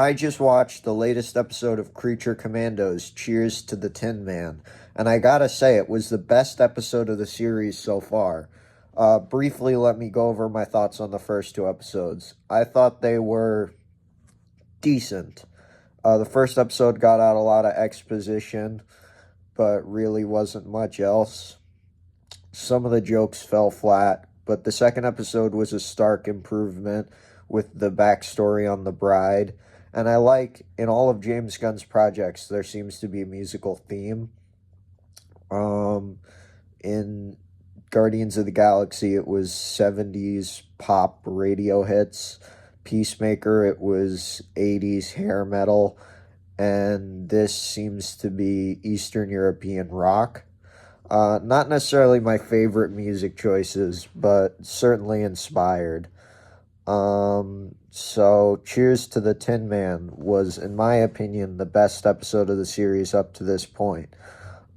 I just watched the latest episode of Creature Commandos, Cheers to the Tin Man, and I gotta say, it was the best episode of the series so far. Briefly, let me go over my thoughts on the first two episodes. I thought they were decent. The first episode got out a lot of exposition, but really wasn't much else. Some of the jokes fell flat, but the second episode was a stark improvement with the backstory on the bride. And I like, in all of James Gunn's projects, there seems to be a musical theme. In Guardians of the Galaxy, it was 70s pop radio hits. Peacemaker, it was 80s hair metal. And this seems to be Eastern European rock. Not necessarily my favorite music choices, but certainly inspired. So Cheers to the Tin Man was, in my opinion, the best episode of the series up to this point.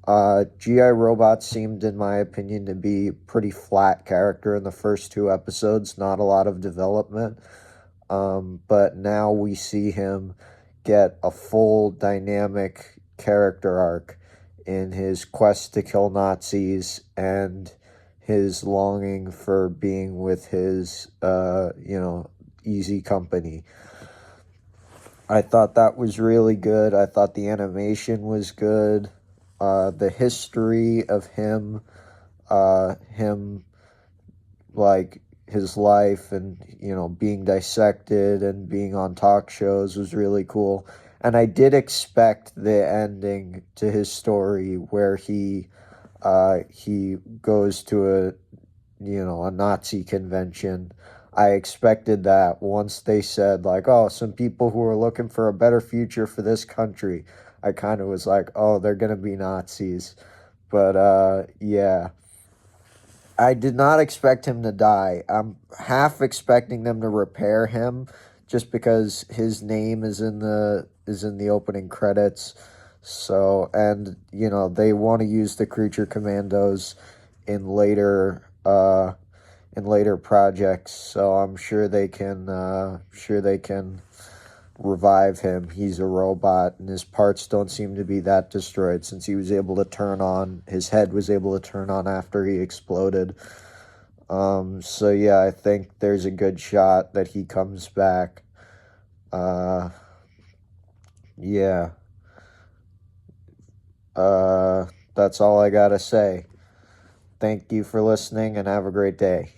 G.I. Robot seemed, in my opinion, to be a pretty flat character in the first two episodes, not a lot of development. But now we see him get a full dynamic character arc in his quest to kill Nazis and his longing for being with his, easy company. I thought that was really good. I thought the animation was good. The history of him, like, his life and, being dissected and being on talk shows was really cool. And I did expect the ending to his story where he goes to a Nazi convention. I expected that once they said, like, oh, some people who are looking for a better future for this country. I kind of was like, oh, they're going to be Nazis. But, yeah. I did not expect him to die. I'm half expecting them to repair him just because his name is in the opening credits. So, and they want to use the Creature Commandos in later projects. So I'm sure they can revive him. He's a robot, and his parts don't seem to be that destroyed since he was able to turn on. His head was able to turn on after he exploded. So yeah, I think there's a good shot that he comes back. Yeah. That's all I gotta say. Thank you for listening and have a great day.